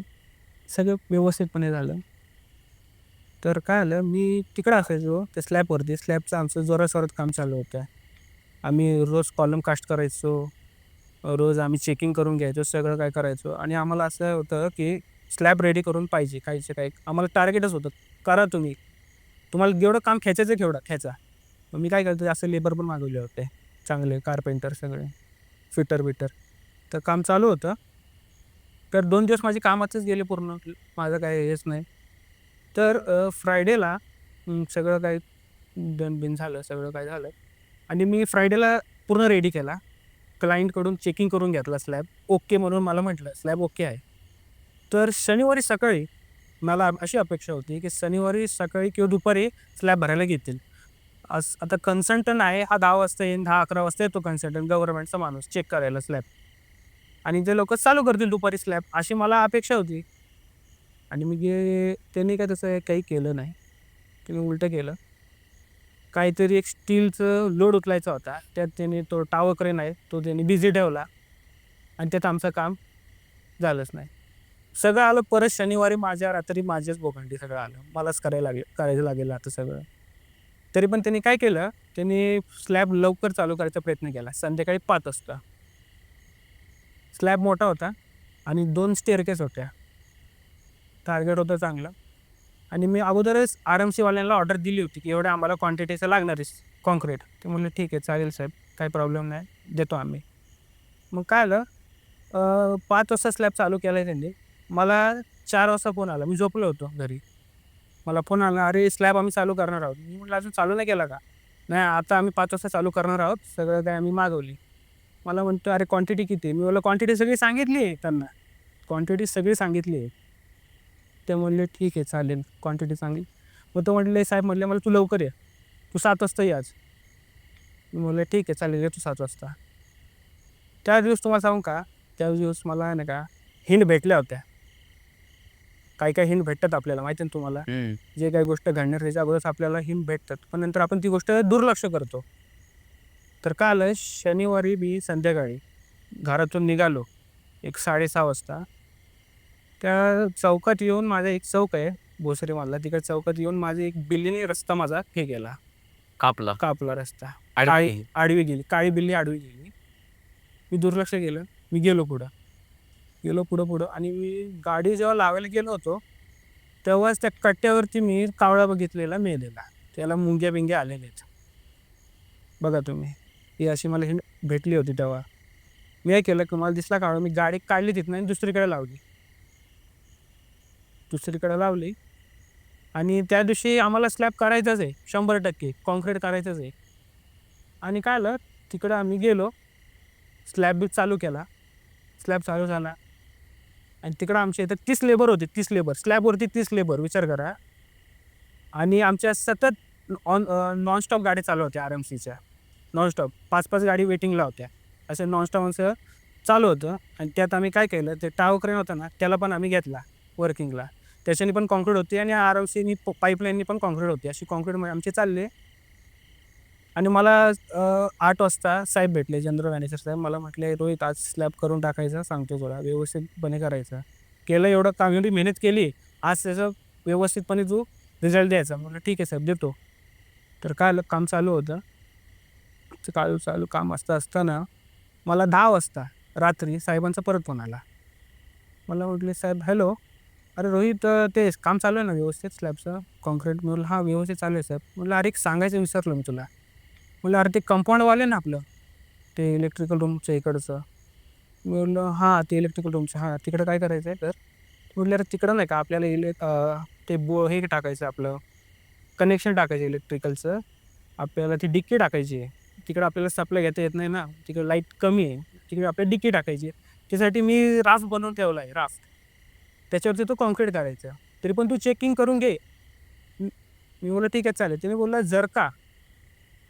सगळं व्यवस्थितपणे झालं. तर काय झालं, मी तिकडे असायचो त्या स्लॅबवरती. स्लॅबचं आमचं जोरात काम चालू होतं. आम्ही रोज कॉलम कास्ट करायचो. रोज आम्ही चेकिंग करून घ्यायचो, सगळं काय करायचो. आणि आम्हाला असं होतं की स्लॅब रेडी करून पाहिजे, काहीचे काही आम्हाला टार्गेटच होतं, करा तुम्ही. तुम्हाला जेवढं काम खेचायचं केवढं खेचा. मग मी काय करतो, असे लेबर पण मागवले होते चांगले, कार्पेंटर सगळे, फिटर-बिटर. तर काम चालू होतं. तर 2 दिवस माझे कामातच गेले पूर्ण. माझं काही हेच नाही. तर फ्रायडेला सगळं काही डन-बिन झालं, सगळं काय झालं आणि मी फ्रायडेला पूर्ण रेडी केला. क्लायंटकडून चेकिंग करून घेतला स्लॅब. ओके म्हणून मला म्हटलं, "स्लॅब ओके आहे." तर शनिवारी सकाळी मला अशी अपेक्षा होती, की शनिवारी सकाळी किंवा दुपारी स्लॅब भरायला घेतील. आता कन्सल्टंट आहे, हा 10 वाजता येईल, 10-11 वाजता येतो कन्सल्टंट, गव्हर्नमेंटचा माणूस चेक करायला स्लॅब. आणि ते लोकं चालू करतील दुपारी स्लॅब, अशी मला अपेक्षा होती. आणि त्यांनी काय तसं काही केलं नाही. त्यांनी उलटं केलं. काहीतरी एक स्टीलचं लोड उचलायचा होता. त्यात त्याने तो टॉवर क्रेन आहे, तो त्यांनी बिझी ठेवला आणि त्यात आमचं काम झालंच नाही. सगळं आलं परत शनिवारी माझ्या रात्री माझ्याच बोकांडी सगळं आलं. मलाच करायचं लागेल आता सगळं. तरी पण त्यांनी काय केलं, त्यांनी स्लॅब लवकर चालू करायचा प्रयत्न केला. संध्याकाळी 5 वाजता. स्लॅब मोठा होता आणि 2 स्टेअरकेस होत्या. टार्गेट होतं चांगलं. आणि मी अगोदरच आर-एम-सीवाल्यांना ऑर्डर दिली होती, की एवढ्या आम्हाला क्वांटिटीचं लागणार आहे काँक्रीट. ते म्हणले, "ठीक आहे, चालेल साहेब, काही प्रॉब्लेम नाही, देतो आम्ही." मग काय झालं, 5 वाजता स्लॅब चालू केला त्यांनी. मला 4 वाजता फोन आला. मी झोपलो होतो घरी. मला फोन आला, "अरे, स्लॅब आम्ही चालू करणार आहोत." मी म्हटलं, "अजून चालू नाही केला का?" "नाही, आता आम्ही 5 वाजता चालू करणार आहोत. सगळं काही आम्ही मागवली." मला म्हणतो, "अरे, क्वांटिटी किती आहे?" मी म्हटलं, "क्वांटिटी सगळी सांगितली आहे त्यांना. क्वांटिटी सगळी सांगितली आहे." ते म्हणले, "ठीक आहे, चालेल, क्वांटिटी सांगेल." मग तो म्हटले, "साहेब," म्हटले, "मला तू लवकर ये. तू 7 वाजता ये आज." मी म्हटलं, "ठीक आहे, चालेल, येतो 7 वाजता." त्या दिवस तुम्हाला सांगू का, त्या दिवस मला नाही का हिंट भेटल्या होत्या. काही-काही हिंट भेटतात आपल्याला माहिती आहे ना तुम्हाला. हं. जे काही गोष्ट घडणार त्याच्या अगोदरच आपल्याला हिंट भेटतात. पण नंतर आपण ती गोष्ट दुर्लक्ष करतो. तर काय झालं, शनिवारी मी संध्याकाळी घरातून निघालो एक 6:30 वाजता. त्या चौकात येऊन माझा एक चौक आहे, भोसरी मधला. तिकडे चौकात येऊन माझी एक बिल्लीने रस्ता माझा हे केला, कापला. कापला रस्ता. काळी आडवी. आडवी गेली, काळी बिल्ली आडवी गेली. मी दुर्लक्ष केलं. मी गेलो पुढं. गेलो पुढं आणि मी गाडी जेव्हा लावायला गेलो होतो, तेव्हाच त्या कट्ट्यावरती मी कावळा बघितलेला मेलेला. त्याला मुंग्या-बिंग्या आलेल्या आहेत. बघा तुम्ही. ही अशी मला हिंट भेटली होती तेव्हा. मी काय केलं, की मला दिसला कावळा. मी गाडी काढली तिथनं आणि दुसरीकडे लावली. दुसरीकडे लावली आणि त्या दिवशी आम्हाला स्लॅब करायचाच आहे 100% काँक्रीट करायचंच आहे. आणि काय झालं, तिकडं आम्ही गेलो. स्लॅब बी चालू केला. स्लॅब चालू झाला आणि तिकडं आमच्या इथं 30 लेबर होते, 30 लेबर. स्लॅबवरती 30 लेबर विचार करा. आणि आमच्या सतत नॉनस्टॉप गाड्या चालू होत्या आर-एम-सीच्या. नॉनस्टॉप 5-5 गाडी वेटिंगला होत्या. असं नॉनस्टॉप असं चालू होतं आणि त्यात आम्ही काय केलं, ते टॉवर क्रेन होता ना, त्याला पण आम्ही घेतला वर्किंगला. त्याच्याने पण काँक्रीट होती आणि आर-एम-सीनी पाईपलाईननी पण काँक्रीट होती. अशी काँक्रीट आमचे चालले. आणि मला 8 वाजता साहेब भेटले, जनरल मॅनेजर साहेब. मला म्हटले, "रोहित, आज स्लॅब करून टाकायचा, सांगतो तुला, व्यवस्थितपणे करायचं. केलं एवढं काम, एवढी मेहनत केली. आज त्याचं व्यवस्थितपणे तू रिझल्ट द्यायचा." म्हटलं, "ठीक आहे साहेब, देतो." तर काय झालं, काम चालू होतं. चालू काम असताना मला 10 वाजता रात्री साहेबांचा परत फोन आला. मला म्हटले, "साहेब, हॅलो. अरे रोहित, ते काम चालू आहे ना व्यवस्थित स्लॅबचं, काँक्रीट?" मी म्हटलं, "हां, व्यवस्थित चालू आहे साहेब." म्हटलं, "अरे, एक सांगायचं विसरलो मी तुला." म्हटलं, "अरे, ते कंपाऊंडवाले ना आपलं, ते इलेक्ट्रिकल रूमचं इकडचं." मी म्हटलं, "हां, ते इलेक्ट्रिकल रूमचं. हां, तिकडं काय करायचं आहे तर?" म्हटलं, "अरे, तिकडं नाही का आपल्याला ते हे टाकायचं आपलं कनेक्शन टाकायचं इलेक्ट्रिकलचं. आपल्याला ती डिक्की टाकायची आहे. तिकडं आपल्याला सप्लाय घेता येत नाही ना, तिकडे लाईट कमी आहे. तिकडे आपल्याला डिक्की टाकायची आहे. त्यासाठी मी राफ्ट बनवून ठेवला आहे, राफ्ट. त्याच्यावरती तो काँक्रीट करायचा. तरी पण तू चेकिंग करून घे." मी मी म्हटलं, "ठीक आहे, चालेल." त्याने बोलला, "जर का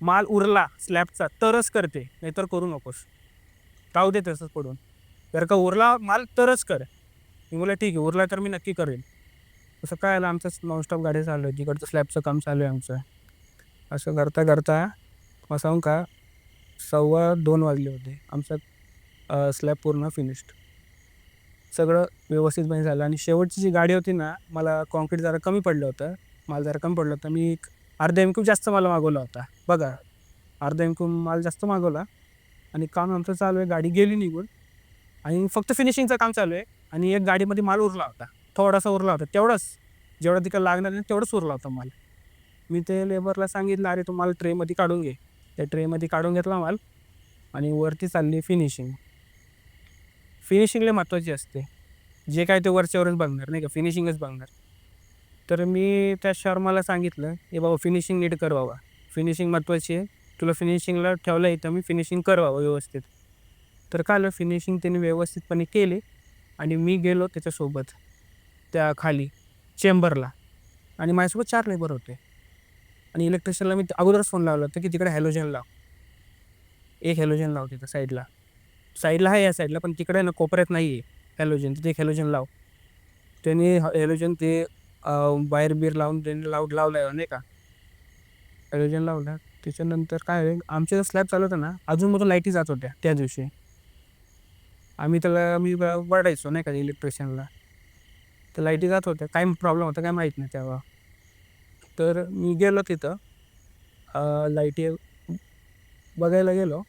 माल उरला स्लॅबचा तरच करते, नाहीतर करू नकोस. राहू दे तसंच पडून." जर का उरला माल तरच कर. मी बोलला ठीक आहे, उरला तर मी नक्की करेन. तसं काय आलं, आमचं नॉनस्टॉप गाडी चालू आहे, तिकडचं स्लॅबचं काम चालू आहे आमचं. असं करता करता मग सांगू का 2:15 वाजले होते. आमचा स्लॅब पूर्ण फिनिश्ड. सगळं व्यवस्थितपणे झालं आणि शेवटची जी गाडी होती ना, मला काँक्रीट जरा कमी पडलं होतं. माल जरा कमी पडलं होतं. मी एक अर्धा एम-क्यूब जास्त माल मागवला होता. बघा, अर्धा एम-क्यूब माल जास्त मागवला आणि काम आमचं चालू आहे. गाडी गेली निघून आणि फक्त फिनिशिंगचं काम चालू आहे आणि एक गाडीमध्ये माल उरला होता. थोडासा उरला होता. तेवढंच, जेवढा तिकडे लागणार नाही तेवढंच उरला होता माल. मी ते लेबरला सांगितलं, "अरे, तू माल ट्रेमध्ये काढून घे." त्या ट्रेमध्ये काढून घेतला माल आणि वरती चालली फिनिशिंग. फिनिशिंग लय महत्त्वाची असते. जे काय ते वरच्यावरच बघणार नाही का, फिनिशिंगच बघणार. तर मी त्या शर्माला सांगितलं, "ए बाबा, फिनिशिंग नीट कर बाबा. फिनिशिंग महत्त्वाची आहे. तुला फिनिशिंगला ठेवलं इथं मी, फिनिशिंग कर बाबा व्यवस्थित." तर काय झालं, फिनिशिंग त्याने व्यवस्थितपणे केली आणि मी गेलो त्याच्यासोबत त्या खाली चेंबरला आणि माझ्यासोबत 4 लेबर होते आणि इलेक्ट्रिशियनला मी अगोदरच फोन लावला होता, की तिकडे हॅलोजन लाव. एक हॅलोजन लाव तिथं साईडला. साईडला आहे या साईडला, पण तिकडे ना कोपऱ्यात नाही आहे हॅलोजन. तिथे एक हॅलोजन लाव. त्याने हॅलोजन ते वायर बीर लावून त्यांनी लावलं नाही का, हॅलोजन लावला. त्याच्यानंतर काय आहे, आमच्या स्लॅब चालू होता ना, अजूनमधून लाईटी जात होत्या त्या दिवशी. मी वरडायचो नाही का इलेक्ट्रिशियनला. तर लाईटी जात होत्या. काय प्रॉब्लेम होता काय माहीत नाही तेव्हा. तर मी गेलो तिथं, लाईटी बघायला गेलो.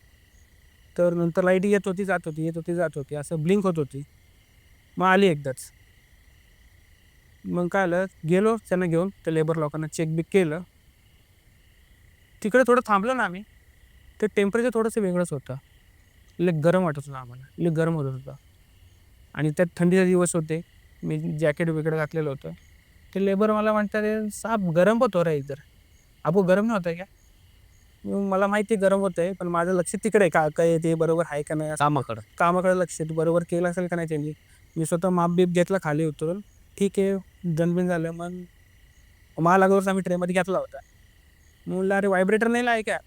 तर नंतर लाईट येत होती, जात होती, येत होती, जात होती, असं ब्लिंक होत होती. मग आली एकदाच. मग काय झालं, गेलो त्यांना घेऊन, त्या लेबर लोकांना चेक-बिक केलं. तिकडे थोडं थांबलो ना आम्ही. ते टेम्परेचर थोडंसं वेगळंच होतं. लय गरम वाटत होतं आम्हाला, लय गरम होत होतं आणि त्यात थंडीचे दिवस होते. मी जॅकेट वगैरे घातलेलं होतं. ते लेबर मला म्हणतात, "साहब गरम बहुत हो रहा है इधर." "आपको गरम नहीं होता है क्या?" मग मला माहिती आहे गरम होतंय, पण माझं लक्ष तिकडे आहे, का काय ते बरोबर आहे का नाही, असं कामाकडं. कामाकडे लक्ष आहे. बरोबर केलं असेल का नाही त्यांनी. मी स्वतः माप-बीप घेतला खाली उतरून. ठीक आहे, डन-बिन झालं. मग माल अगोदरच आम्ही ट्रेमध्ये घेतला होता. मैं बोला, "अरे वाइब्रेटर नहीं लाए क्या?"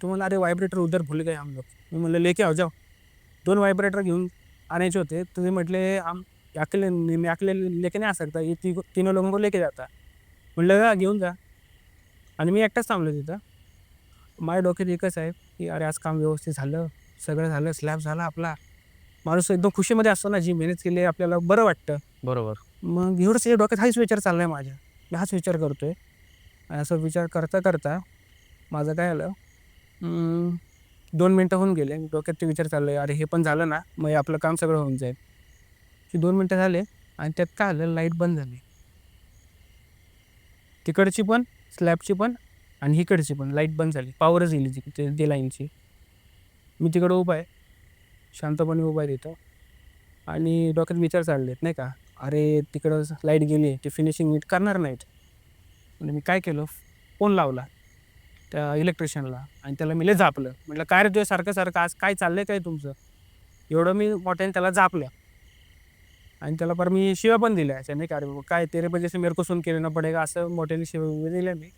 तो बोला, "अरे वाइब्रेटर उधर भूल गए हम लोग." मी म्हणलं, "लेके आओ, जाओ." 2 वाइब्रेटर घेऊन आणायचे होते. तर ते म्हटले, "हम अकेले मैं अकेले लेके नहीं आ सकता, ये तीनों लोगों को लेके जाता." म्हटलं, "जा, घेऊन जा." आणि मी एकटाच थांबलो तिथं. माझ्या डोक्यात एकच आहे, की अरे आज काम व्यवस्थित झालं, सगळं झालं, स्लॅब झाला आपला. माणूस एकदम खुशीमध्ये असतो ना, जी मेहनत केली आहे आपल्याला बरं वाटतं. बरोबर. मग एवढंच या डोक्यात हाच विचार चाललाय माझ्या. मी हाच विचार करतोय आणि असा विचार करता करता माझं काय झालं, 2 मिनिटं होऊन गेले. डोक्यात ते विचार चालले, अरे हे पण झालं ना, मग हे आपलं काम सगळं होऊन जाईल. ते 2 मिनिटं झाले आणि त्यात काय झालं, लाईट बंद झाली. तिकडची पण, स्लॅबची पण आणि इकडची पण लाईट बंद झाली. पॉवरच गेली ती लाईनची. मी तिकडं उभा आहे, शांतपणे उभा आहे तिथं आणि डोक्यात विचार चाललेत नाही का, अरे तिकडं लाईट गेली, ते फिनिशिंग नीट करणार नाहीत. म्हणजे मी काय केलं, फोन लावला त्या इलेक्ट्रिशियनला आणि त्याला मी लय झापलं. म्हटलं, "काय रे तुझ्या सारखं-सारखं आज काय चाललंय काय तुमचं?" एवढं मी मोठ्याने त्याला झापलं आणि त्याला पर मी शिव्या पण दिल्या अशा नाही का, "अरे बाबा काय तेरे वजह से मेरे को सुन के रहना पडेगा." असं मोठ्याने शिव्या दिल्या मी.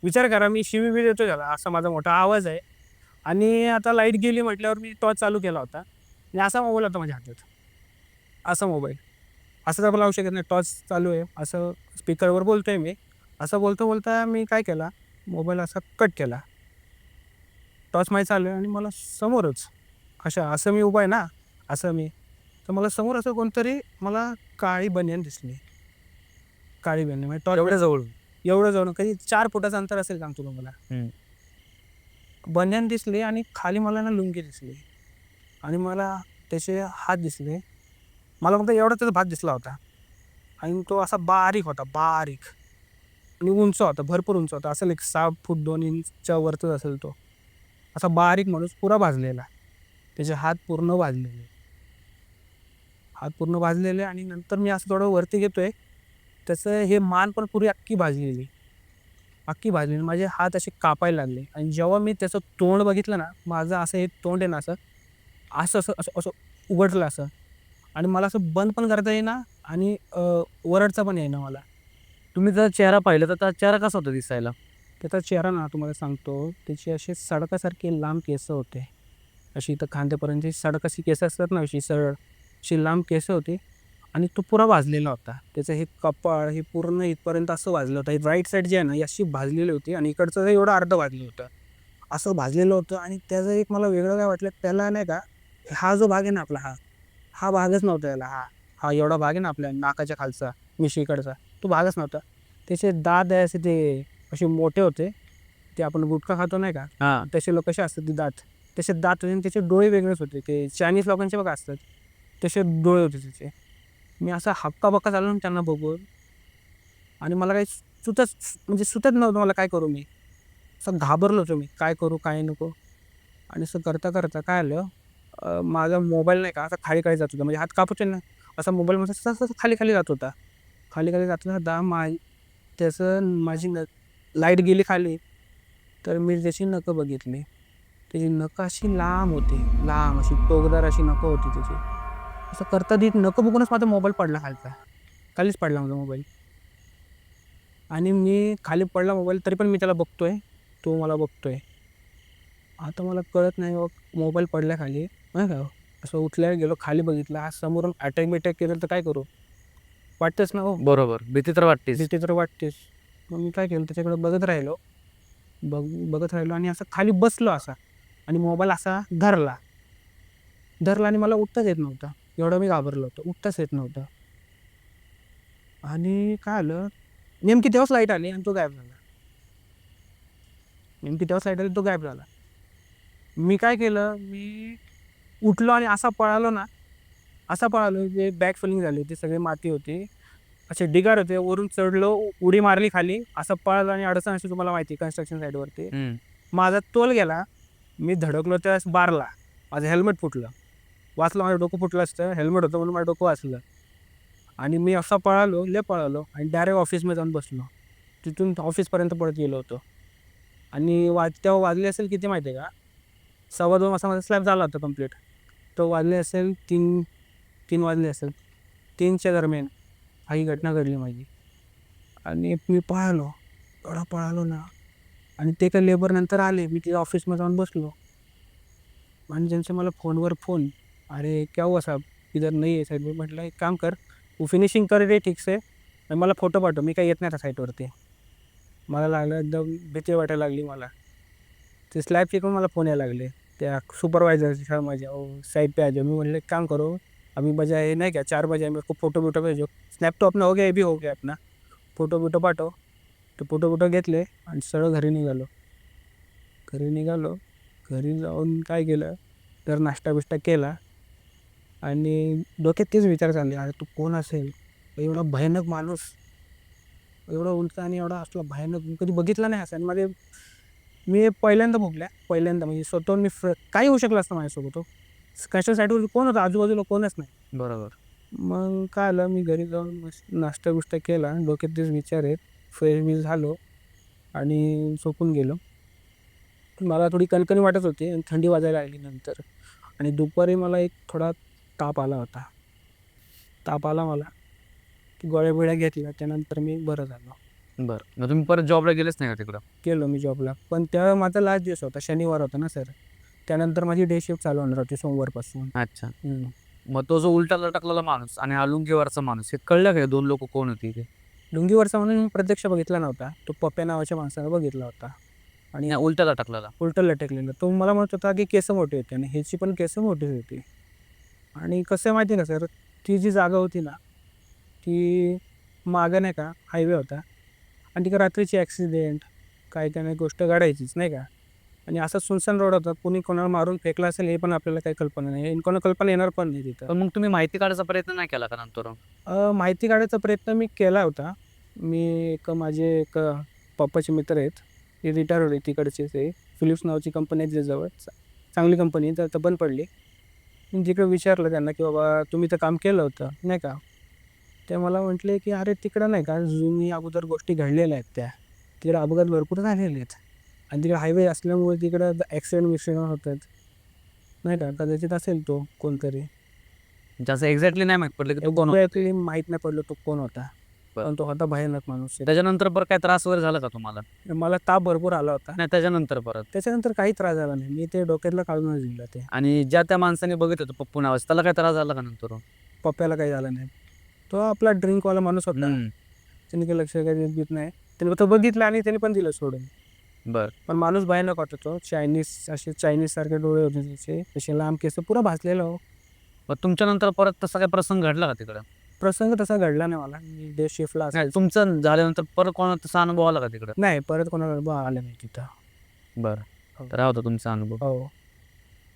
विचार करा, मी शिवी देतोय त्याला, असा माझा मोठा आवाज आहे आणि आता लाईट गेली म्हटल्यावर मी टॉर्च चालू केला होता आणि असा मोबाईल होता माझ्या हातात. असा मोबाईल. असं तर लावू शकत नाही. टॉर्च चालू आहे. असं स्पीकरवर बोलतोय मी. असं बोलता-बोलता मी काय केला, मोबाईल असा कट केला. टॉर्च माझी चालू आहे आणि मला समोरच असं मी उभा आहे ना, असं मी. तर मला समोर असं कोणतरी मला काळी बनियान दिसली. काळी बनियान म्हणजे टॉर्च एवढ्या जवळून. एवढं जवळ कधी 4 फुटाचं अंतर असेल सांगतो तुम्हाला. हं. बनियान दिसली आणि खाली मला ना लुंगी दिसली आणि मला त्याचे हात दिसले. मला फक्त एवढा त्याचा भात दिसला होता आणि तो असा बारीक होता, बारीक आणि उंच होता, भरपूर उंच होता. असेल एक 6 फूट 2 इंचच्या वरतीच असेल तो. असा बारीक माणूस पुरा भाजलेला. त्याचे हात पूर्ण भाजलेले. हात पूर्ण भाजलेले आणि नंतर मी असं थोडं वरती घेतोय. त्याचं हे मान पण पुरी अख्खी भाजलेली. अख्खी भाजलेली. माझे हात असे कापायला लागले आणि जेव्हा मी त्याचं तोंड बघितलं ना, माझं असं हे तोंड आहे ना असं, असं असं असं असं उघडलं असं आणि मला असं बंद पण करता येईना आणि वरडता पण येईना मला. तुम्ही त्याचा चेहरा पाहिला तर त्याचा चेहरा कसा होता दिसायला? त्याचा चेहरा ना तुम्हाला सांगतो, त्याचे असे सडकासारखे लांब केस होते अशी इथं खांद्यापर्यंतची सडक अशी केस असतात ना, अशी सरळ अशी लांब केस होती आणि तो पुरा भाजलेला होता. त्याचं हे कपाळ हे पूर्ण इथपर्यंत असं भाजलं होतं. राईट साईड जी आहे ना, ही अशी भाजलेली होती आणि इकडचं हे एवढं अर्धं भाजलं होतं. असं भाजलेलं होतं आणि त्याचं एक मला वेगळं काय वाटलं, त्याला नाही का, हा जो भाग आहे ना आपला हा भागच नव्हता याला. हा एवढा भाग आहे ना आपल्या नाकाच्या खालचा, मिशीकडचा, तो भागच नव्हता. त्याचे दात आहे असे ते असे मोठे होते. ते आपण गुटखा खातो नाही का, हां. तसे लोक कसे असतात ते दात, तसे दात होते आणि त्याचे डोळे वेगळेच होते. ते चायनीज लोकांचे बघा असतात तसे डोळे होते त्याचे. मी असा हक्काबक्का चाललो ना त्यांना बघून आणि मला काही सुचत म्हणजे सुचत नव्हतं मला काय करू मी. असं घाबरलो होतो मी, काय करू काय नको. आणि असं करता करता काय आलं, माझा मोबाईल नाही का असा खाली खाली जात होता. म्हणजे हात कापूचे ना, असा मोबाईल माझा असं खाली खाली जात होता. खाली खाली जात होता त्याचं माझी लाईट गेली खाली, तर मी त्याची नखं बघितली. त्याची नखं अशी लांब होती, लांब अशी टोकदार अशी नखं होती त्याची. असं करता ती नखं बघूनच माझा मोबाईल पडला खालचा. खालीच पडला माझा मोबाईल. आणि मी खाली पडला मोबाईल तरी पण मी त्याला बघतोय, तो मला बघतोय. आता मला कळत नाही बाबा मोबाईल पडला खाली, नाही का. असं उठल्यावर गेलो खाली बघितलं, आज समोरून अटॅक बिटॅक केलं तर काय करू? वाटतंच ना हो, बरोबर. भीती तर वाटतेच. भीती तर वाटतेच. मग मी काय केलं त्याच्याकडे बघत राहिलो, बघत राहिलो आणि असं खाली बसलो असा आणि मोबाईल असा धरला. धरला आणि मला उठताच येत नव्हतं. एवढं मी घाबरलो होतो. उठताच येत नव्हतं. आणि काय आलं, नेमकी तेव्हाच लाईट आली आणि तो गायब झाला. नेमकी तेव्हाच लाईट आली, तो गायब झाला. मी काय केलं, मी उठलो आणि असा पळालो ना, असा पळालो जे बॅक फिलिंग झाली होती, सगळी माती होती. असे ढिगार होते, वरून चढलो, उडी मारली खाली, असं पळालो आणि अडचण अशी तुम्हाला माहिती आहे कन्स्ट्रक्शन साईडवरती. हं. माझा तोल गेला, मी धडकलो त्यावेळेस बारला. माझं हेल्मेट फुटलं. वाचलं, माझं डोकं फुटलं असतं. हेल्मेट होतं म्हणून माझं डोकं वाचलं. आणि मी असा पळालो, लय पळालो आणि डायरेक्ट ऑफिसमध्ये जाऊन बसलो. तिथून ऑफिसपर्यंत पळत गेलो होतो. आणि तेव्हा वाजले असेल किती माहिती आहे का? 2:15 वाजता माझा स्लॅब झाला होता कंप्लीट. तो वाजले असेल 3 वाजले असेल. 3च्या दरम्यान ही घटना घडली माझी. आणि मी पळालो, एवढा पळालो ना. आणि ते काही लेबर नंतर आले. मी तिथे ऑफिसमध्ये जाऊन बसलो आणि त्यांचे मला फोनवर फोन, "अरे क्या हुआ साहब, इधर नहीं है साईड." मी म्हटलं, "एक काम कर, तू फिनिशिंग कर रे ठीक से आणि मला फोटो पाठव. मी काही येत नाही त्या साईटवरती." मला लागलं एकदम भीती वाटायला लागली मला. ते स्लॅबचे पण मला फोन यायला लागले. त्या सुपरवायझरचे माझ्या, साइट पे आ जाओ. मैं बोले एक काम करो, अभी बजाय नहीं क्या 4 बजे मेरे को फोटो वोटो भेजो. स्नॅप तो अपना हो गया, हे भी हो गया अपना. फोटो बिटो पाठव. ते फोटो बिटो घेतले आणि सरळ घरी निघालो. घरी निघालो. घरी जाऊन काय केलं, तर नाश्ता बिष्टा केला आणि डोक्यात तेच विचार चालले, अरे तू कोण असेल? एवढा भयानक माणूस, एवढा उंच आणि एवढा असला भयानक मी कधी बघितला नाही असा. आणि माझे मी पहिल्यांदा भोगल्या, पहिल्यांदा म्हणजे स्वतःहून मी काही होऊ शकलं असतं माझ्यासोबत हो. कशा साईडवर कोण होतं, आजूबाजूला कोणच नाही. बरोबर. मग काय आलं, मी घरी जाऊन मस्त नाश्ता बिष्टा केला, डोक्यात तेच विचार आहेत, फ्रेश बी झालो आणि झोपून गेलो. मला थोडी कणकणी वाटत होती आणि थंडी वाजायला लागली नंतर. आणि दुपारी मला एक थोडा ताप आला होता. ताप आला मला, की गोळ्या बिळ्या घेतल्या, त्यानंतर मी बरं झालो. बरं. मग तुम्ही परत जॉबला गेलेच नाही का तिकडं? गेलो मी जॉबला. पण तेव्हा माझा लास्ट दिवस होता, शनिवार होता ना सर. त्यानंतर माझी डे शिफ्ट चालू होणार होती सोमवारपासून. अच्छा. मग तो जो उलटा लटकलेला माणूस आणि हा लुंगीवरचा माणूस हे कळलं का 2 लोकं कोण होती ते? लुंगीवरचा म्हणून मी प्रत्यक्ष बघितला नव्हता. तो पप्प्या नावाच्या माणसानं बघितला होता. आणि नाही, उलटा लटकलेला. उलटं लटकलेलं. तो मला म्हणत होता, की केस मोठी होती आणि ह्याची पण केस मोठी होती. आणि कसं आहे माहिती आहे का सर, ती जी जागा होती ना, ती मागं नाही का हायवे होता आणि तिकडे रात्रीची ॲक्सिडेंट, काही काही गोष्ट घडायचीच नाही का. आणि असा सुनसान रोड होता. कोणी कोणाला मारून फेकला असेल हे पण आपल्याला काही कल्पना नाही आणि कोणाला कल्पना येणार पण नाही तिथं. पण मग तुम्ही माहिती काढायचा प्रयत्न नाही केला का नंतर? माहिती काढायचा प्रयत्न मी केला होता. माझे एक पप्पाचे मित्र आहेत. ते रिटायर होते तिकडचेच आहे. फिलिप्स नावाची कंपनी आहे तिच्याजवळ. चांगली कंपनी आहे, तर बंद पडली. मी तिकडे विचारलं त्यांना, की "बाबा तुम्ही तर काम केलं होतं, नाही का?" ते मला म्हटले, की "अरे तिकडं नाही का जुनी अगोदर गोष्टी घडलेल्या आहेत त्या. तिकडे अपघात भरपूर झालेले आहेत आणि तिकडे हायवे असल्यामुळे तिकडं ॲक्सिडेंट होतात, नाही का. कदाचित असेल तो कोणतरी." म्हणजे असं एक्झॅक्टली नाही माहीत पडलं की तो कोण होता ते? एक्झॅक्टली माहीत नाही पडलं तो कोण होता. बरं. पण तो होता भयानक माणूस. त्याच्यानंतर बरं काय त्रास वगैरे झाला का तुम्हाला? मला ताप भरपूर आला होता. नाही त्याच्यानंतर परत? त्याच्यानंतर काही त्रास झाला नाही. मी ते डोक्यातलं काढूनच दिलं ते. आणि ज्या त्या माणसाने बघितलं होतं पप्पू नावाचं, त्याला काय त्रास झाला का नंतर? पप्प्याला काही झालं नाही. तो आपला ड्रिंकवाला माणूस होता. हं. त्याने काही लक्ष काही देत नाही. त्याने तो बघितलं आणि त्याने पण दिलं सोडून. बरं. पण माणूस भयानक होता तो. चायनीज सारखे डोळे होते त्याचे. तसे लांब केस, पुरा भाजलेला हो. मग तुमच्यानंतर परत तसा काही प्रसंग घडला का तिकडं? प्रसंग तसा घडला नाही मला. मी डे शिफ्टला नाही तुमचं झाल्यानंतर परत कोणाला तसा अनुभव आला का तिकडं? नाही, परत कोणाला आले नाही तिथं. बरं. हो. तर हा होता तुमचा अनुभव. हो.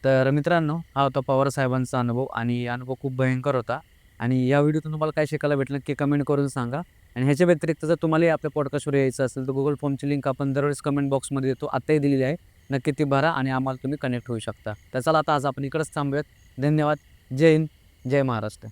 तर मित्रांनो, हा होता पवार साहेबांचा अनुभव आणि अनुभव खूप भयंकर होता. आणि या व्हिडिओतून तुम्हाला काय शिकायला भेटलं नक्की कमेंट करून सांगा. आणि ह्याच्या व्यतिरिक्त जर तुम्हालाही आपल्या पॉडकास्टवर यायचं असेल तर Google फॉर्मची लिंक आपण दरवेळेस कमेंट बॉक्समध्ये देतो. आत्ताही दिलेली आहे. नक्की ती भरा आणि आम्हाला तुम्ही कनेक्ट होऊ शकता. तर चला आता आज आपण इकडंच थांबूयात. धन्यवाद. जय हिंद, जय महाराष्ट्र.